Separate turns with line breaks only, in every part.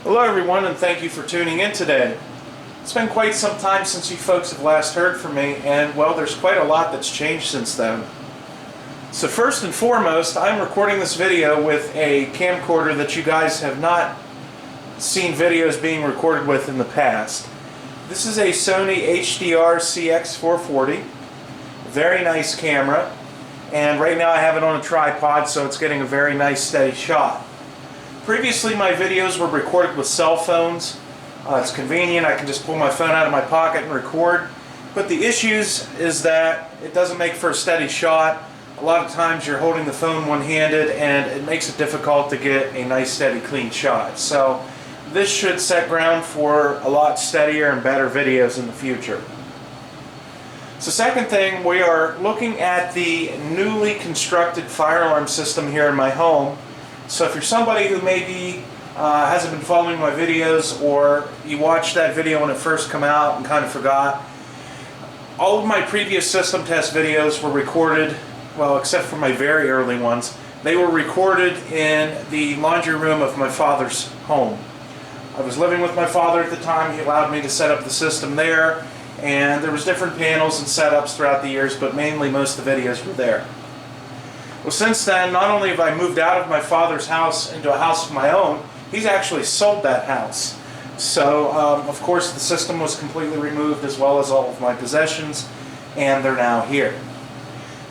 Hello everyone, and thank you for tuning in today. It's been quite some time since you folks have last heard from me, and well, there's quite a lot that's changed since then. So first and foremost, I'm recording this video with a camcorder that you guys have not seen videos being recorded with in the past. This is a Sony HDR CX440, very nice camera, and right now I have it on a tripod, so it's getting a very nice steady shot. Previously, my videos were recorded with cell phones. It's convenient. I can just pull my phone out of my pocket and record. But the issues is that it doesn't make for a steady shot. A lot of times you're holding the phone one-handed and it makes it difficult to get a nice, steady, clean shot. So this should set ground for a lot steadier and better videos in the future. So second thing, we are looking at the newly constructed fire alarm system here in my home. So if you're somebody who maybe hasn't been following my videos, or you watched that video when it first came out and kind of forgot, all of my previous system test videos were recorded, well, except for my very early ones, they were recorded in the laundry room of my father's home. I was living with my father at the time. He allowed me to set up the system there, and there was different panels and setups throughout the years, but mainly most of the videos were there. Well, since then, not only have I moved out of my father's house into a house of my own, he's actually sold that house. So, of course, the system was completely removed, as well as all of my possessions, and they're now here.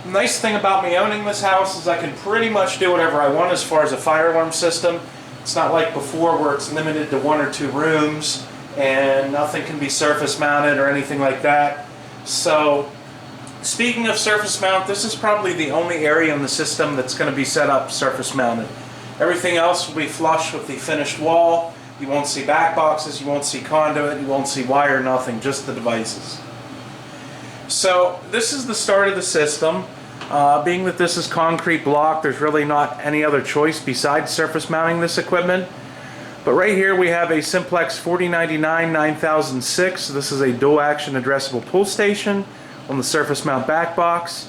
The nice thing about me owning this house is I can pretty much do whatever I want as far as a fire alarm system. It's not like before where it's limited to 1 or 2 rooms, and nothing can be surface mounted or anything like that. So, speaking of surface mount, this is probably the only area in the system that's going to be set up surface mounted. Everything else will be flush with the finished wall. You won't see back boxes, you won't see conduit, you won't see wire, nothing, just the devices. So this is the start of the system. Being that this is concrete block, there's really not any other choice besides surface mounting this equipment. But right here we have a Simplex 4099 9006. This is a dual action addressable pull station on the surface mount back box.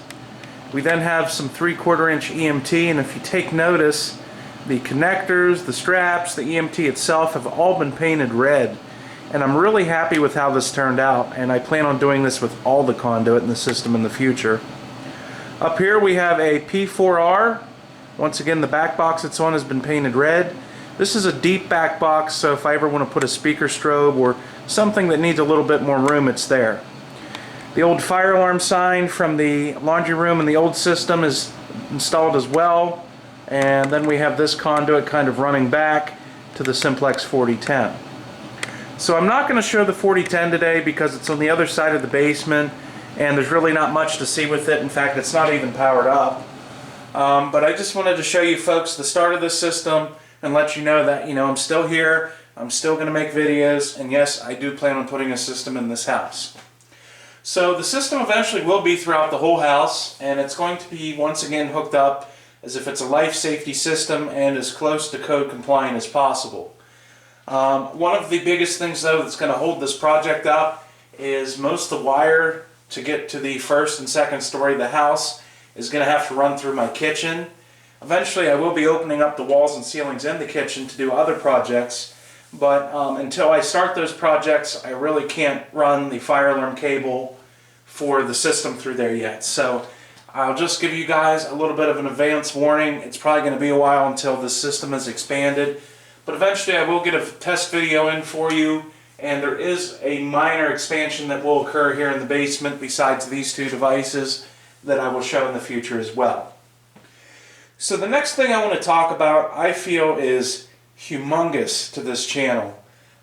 We then have some 3/4 inch EMT, and if you take notice, the connectors, the straps, the EMT itself have all been painted red. And I'm really happy with how this turned out, and I plan on doing this with all the conduit in the system in the future. Up here we have a P4R. Once again, the back box it's on has been painted red. This is a deep back box, so if I ever want to put a speaker strobe or something that needs a little bit more room, it's there. The old fire alarm sign from the laundry room in the old system is installed as well. And then we have this conduit kind of running back to the Simplex 4010. So I'm not going to show the 4010 today because it's on the other side of the basement and there's really not much to see with it. In fact, it's not even powered up. But I just wanted to show you folks the start of this system and let you know that, I'm still here, I'm still going to make videos, and yes, I do plan on putting a system in this house. So the system eventually will be throughout the whole house, and it's going to be once again hooked up as if it's a life safety system and as close to code compliant as possible. One of the biggest things though that's going to hold this project up is most of the wire to get to the first and second story of the house is going to have to run through my kitchen. Eventually I will be opening up the walls and ceilings in the kitchen to do other projects, but until I start those projects I really can't run the fire alarm cable for the system through there yet. So I'll just give you guys a little bit of an advance warning. It's probably going to be a while until this system is expanded, but eventually I will get a test video in for you, and there is a minor expansion that will occur here in the basement besides these 2 devices that I will show in the future as well. So the next thing I want to talk about, I feel, is humongous to this channel.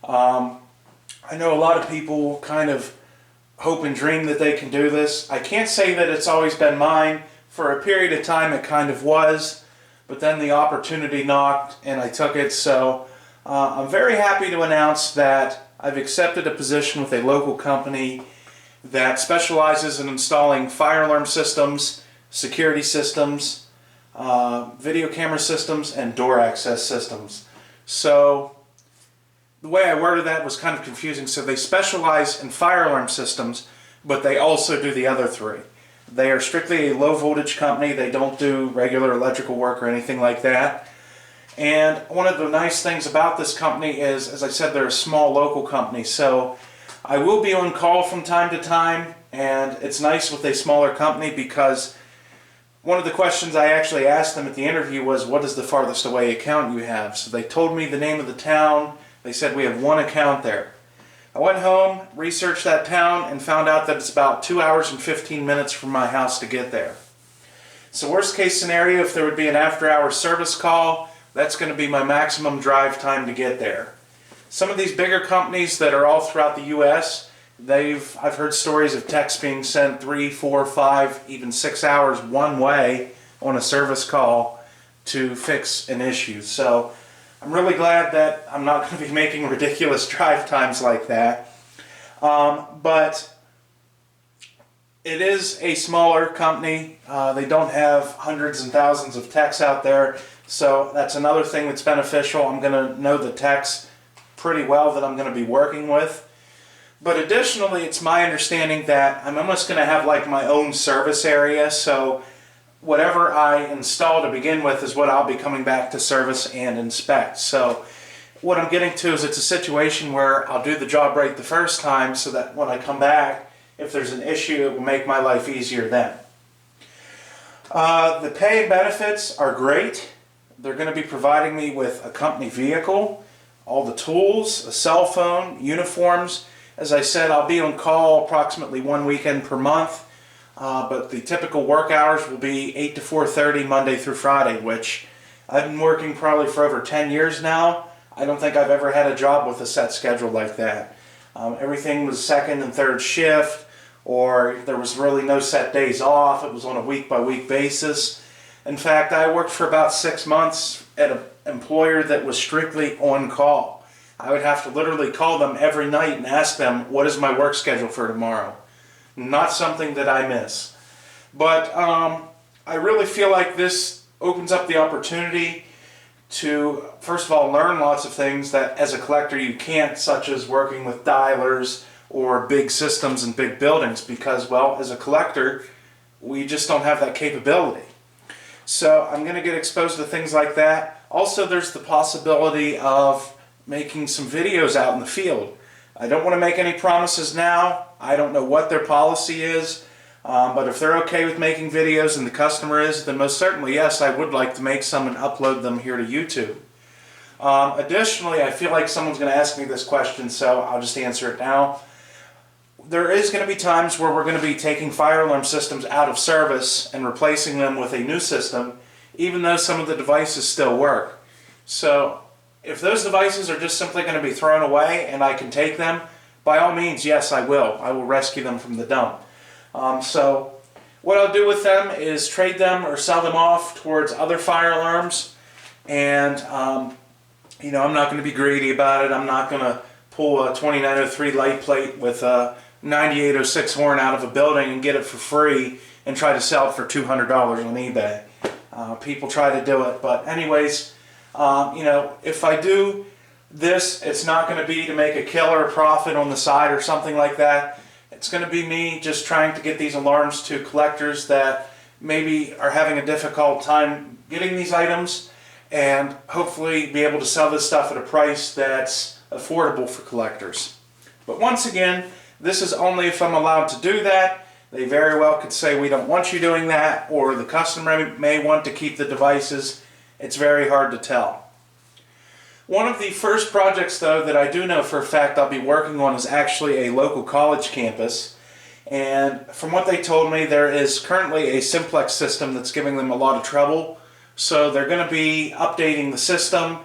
I know a lot of people kind of hope and dream that they can do this. I can't say that it's always been mine. For a period of time it kind of was, but then the opportunity knocked and I took it. So I'm very happy to announce that I've accepted a position with a local company that specializes in installing fire alarm systems, security systems, video camera systems, and door access systems. So the way I worded that was kind of confusing. So they specialize in fire alarm systems, but they also do the other 3. They are strictly a low voltage company. They don't do regular electrical work or anything like that. And one of the nice things about this company is, as I said, they're a small local company, so I will be on call from time to time, and it's nice with a smaller company because one of the questions I actually asked them at the interview was, what is the farthest away account you have? So they told me the name of the town. They said we have one account there. I went home, researched that town, and found out that it's about 2 hours and 15 minutes from my house to get there. So worst case scenario, if there would be an after-hours service call, that's going to be my maximum drive time to get there. Some of these bigger companies that are all throughout the U.S., I've heard stories of techs being sent 3, 4, 5, even 6 hours one way on a service call to fix an issue. So I'm really glad that I'm not going to be making ridiculous drive times like that. But it is a smaller company. They don't have hundreds and thousands of techs out there. So that's another thing that's beneficial. I'm going to know the techs pretty well that I'm going to be working with. But additionally, it's my understanding that I'm almost going to have like my own service area. So whatever I install to begin with is what I'll be coming back to service and inspect. So what I'm getting to is it's a situation where I'll do the job right the first time so that when I come back, if there's an issue, it will make my life easier then. The pay and benefits are great. They're going to be providing me with a company vehicle, all the tools, a cell phone, uniforms. As I said, I'll be on call approximately one weekend per month, but the typical work hours will be 8 to 4:30 Monday through Friday, which I've been working probably for over 10 years now. I don't think I've ever had a job with a set schedule like that. Everything was second and third shift, or there was really no set days off. It was on a week-by-week basis. In fact, I worked for about 6 months at an employer that was strictly on call. I would have to literally call them every night and ask them, what is my work schedule for tomorrow? Not something that I miss. But I really feel like this opens up the opportunity to, first of all, learn lots of things that as a collector you can't, such as working with dialers or big systems and big buildings, because, well, as a collector, we just don't have that capability. So I'm going to get exposed to things like that. Also, there's the possibility of making some videos out in the field. I don't want to make any promises now. I don't know what their policy is, but if they're okay with making videos and the customer is, then most certainly, yes, I would like to make some and upload them here to YouTube. Additionally, I feel like someone's going to ask me this question, so I'll just answer it now. There is going to be times where we're going to be taking fire alarm systems out of service and replacing them with a new system, even though some of the devices still work. So if those devices are just simply going to be thrown away and I can take them, by all means, yes, I will. I will rescue them from the dump. So what I'll do with them is trade them or sell them off towards other fire alarms. And, you know, I'm not going to be greedy about it. I'm not going to pull a 2903 light plate with a 9806 horn out of a building and get it for free and try to sell it for $200 on eBay. People try to do it, but anyways, you know, if I do this, it's not going to be to make a killer profit on the side or something like that. It's going to be me just trying to get these alarms to collectors that maybe are having a difficult time getting these items, and hopefully be able to sell this stuff at a price that's affordable for collectors. But once again, this is only if I'm allowed to do that. They very well could say we don't want you doing that, or the customer may want to keep the devices. It's very hard to tell. One of the first projects, though, that I do know for a fact I'll be working on is actually a local college campus. And from what they told me, there is currently a simplex system that's giving them a lot of trouble. So they're going to be updating the system.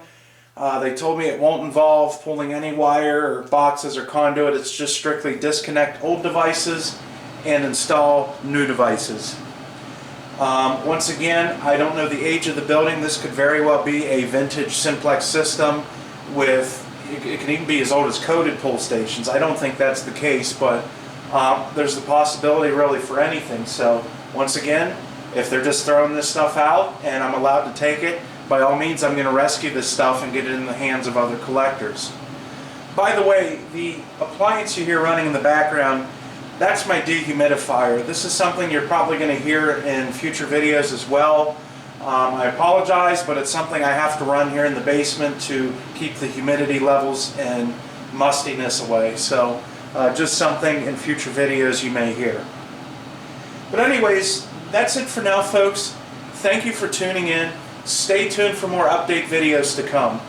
They told me it won't involve pulling any wire or boxes or conduit. It's just strictly disconnect old devices and install new devices. Once again, I don't know the age of the building. This could very well be a vintage simplex system with, it can even be as old as coded pull stations. I don't think that's the case, but there's the possibility really for anything. So once again, if they're just throwing this stuff out and I'm allowed to take it, by all means I'm going to rescue this stuff and get it in the hands of other collectors. By the way, the appliance you hear running in the background, that's my dehumidifier. This is something you're probably going to hear in future videos as well. I apologize, but it's something I have to run here in the basement to keep the humidity levels and mustiness away. So just something in future videos you may hear. But anyways, that's it for now, folks. Thank you for tuning in. Stay tuned for more update videos to come.